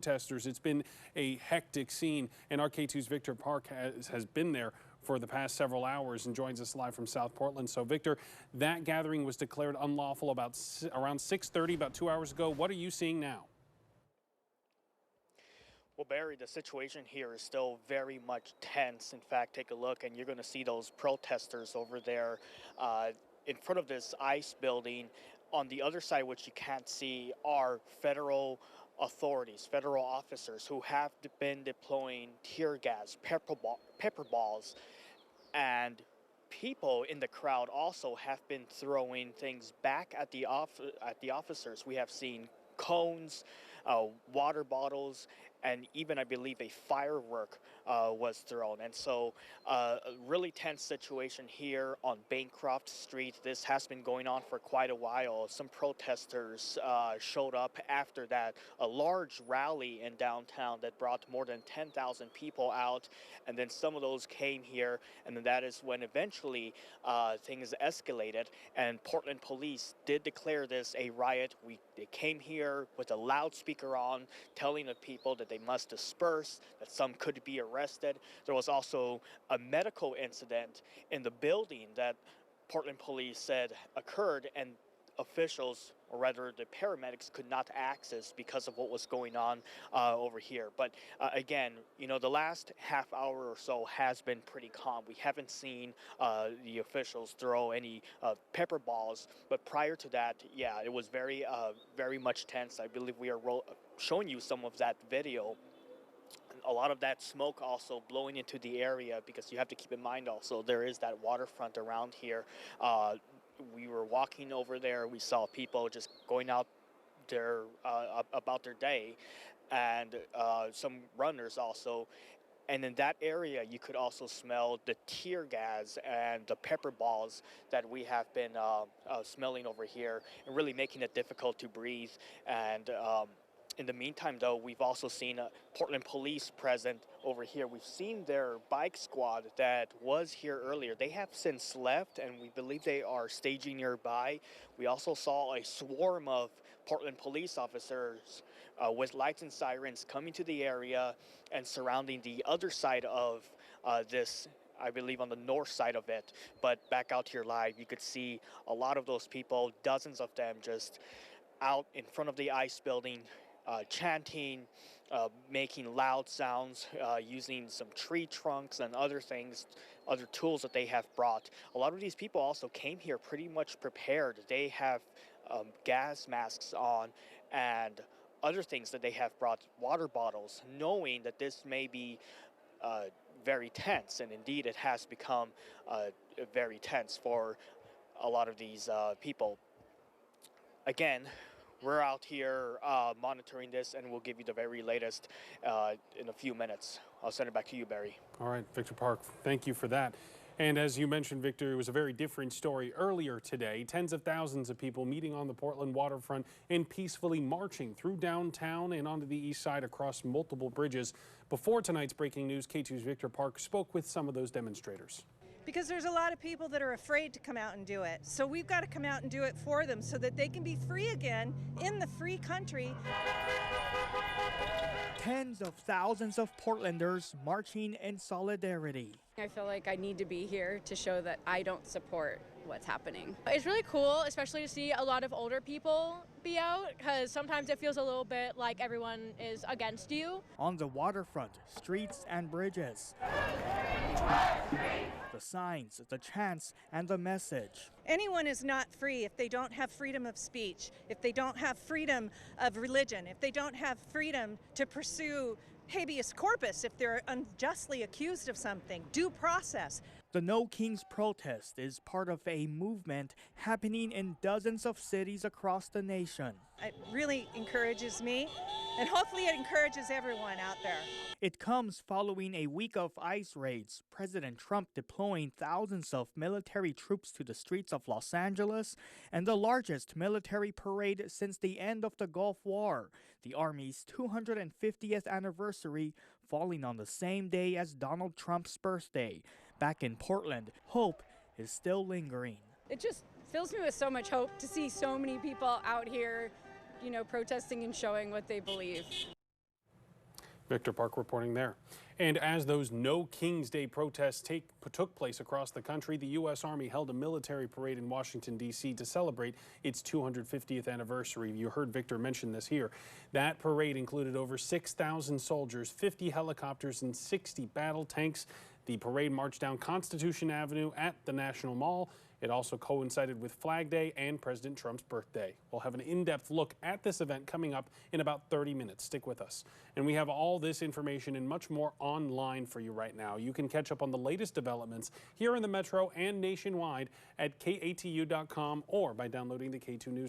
protesters. It's been a hectic scene, and our K2's Victor Park has been there for the past several hours and joins us live from South Portland. So, Victor, that gathering was declared unlawful around 6:30, about 2 hours ago. What are you seeing now? Well, Barry, the situation here is still very much tense. In fact, take a look and you're going to see those protesters over there in front of this ICE building. On the other side, which you can't see, are federal authorities, federal officers who have been deploying tear gas, pepper balls, and people in the crowd also have been throwing things back at the officers. We have seen cones, water bottles, and even, I believe, a firework was thrown. And so a really tense situation here on Bancroft Street. This has been going on for quite a while. Some protesters showed up after that, a large rally in downtown that brought more than 10,000 people out. And then some of those came here, and then that is when eventually things escalated. And Portland police did declare this a riot. They came here with a loudspeaker on, telling the people that they must disperse, that some could be arrested. There was also a medical incident in the building that Portland police said occurred, and officials, or rather the paramedics, could not access because of what was going on over here. But again, you know, the last half hour or so has been pretty calm. We haven't seen the officials throw any pepper balls, but prior to that, yeah, it was very much tense. I believe we are showing you some of that video. A lot of that smoke also blowing into the area, because you have to keep in mind also there is that waterfront around here. We were walking over there, we saw people just going out there about their day, and some runners also. And in that area, you could also smell the tear gas and the pepper balls that we have been smelling over here, and really making it difficult to breathe. And in the meantime, though, we've also seen Portland police present over here. We've seen their bike squad that was here earlier. They have since left, and we believe they are staging nearby. We also saw a swarm of Portland police officers with lights and sirens coming to the area and surrounding the other side of this, I believe on the north side of it. But back out here live, you could see a lot of those people, dozens of them, just out in front of the ICE building, chanting, making loud sounds, using some tree trunks and other things, other tools that they have brought. A lot of these people also came here pretty much prepared. They have gas masks on and other things that they have brought, water bottles, knowing that this may be very tense. And indeed, it has become very tense for a lot of these people. Again, we're out here monitoring this, and we'll give you the very latest in a few minutes. I'll send it back to you, Barry. All right, Victor Park, thank you for that. And as you mentioned, Victor, it was a very different story earlier today. Tens of thousands of people meeting on the Portland waterfront and peacefully marching through downtown and onto the east side across multiple bridges. Before tonight's breaking news, K2's Victor Park spoke with some of those demonstrators. Because there's a lot of people that are afraid to come out and do it. So we've got to come out and do it for them so that they can be free again in the free country. Tens of thousands of Portlanders marching in solidarity. I feel like I need to be here to show that I don't support what's happening. It's really cool, especially to see a lot of older people be out, because sometimes it feels a little bit like everyone is against you. On the waterfront, streets and bridges. The signs, the chants, and the message. Anyone is not free if they don't have freedom of speech, if they don't have freedom of religion, if they don't have freedom to pursue habeas corpus if they're unjustly accused of something, due process. The No Kings protest is part of a movement happening in dozens of cities across the nation. It really encourages me, and hopefully it encourages everyone out there. It comes following a week of ICE raids, President Trump deploying thousands of military troops to the streets of Los Angeles, and the largest military parade since the end of the Gulf War, the Army's 250th anniversary falling on the same day as Donald Trump's birthday. Back in Portland, hope is still lingering. It just fills me with so much hope to see so many people out here, you know, protesting and showing what they believe. Victor Park reporting there. And as those No King's Day protests took place across the country, the U.S. Army held a military parade in Washington, D.C. to celebrate its 250th anniversary. You heard Victor mention this here. That parade included over 6,000 soldiers, 50 helicopters, and 60 battle tanks. The parade marched down Constitution Avenue at the National Mall. It also coincided with Flag Day and President Trump's birthday. We'll have an in-depth look at this event coming up in about 30 minutes. Stick with us. And we have all this information and much more online for you right now. You can catch up on the latest developments here in the Metro and nationwide at katu.com or by downloading the K2 News.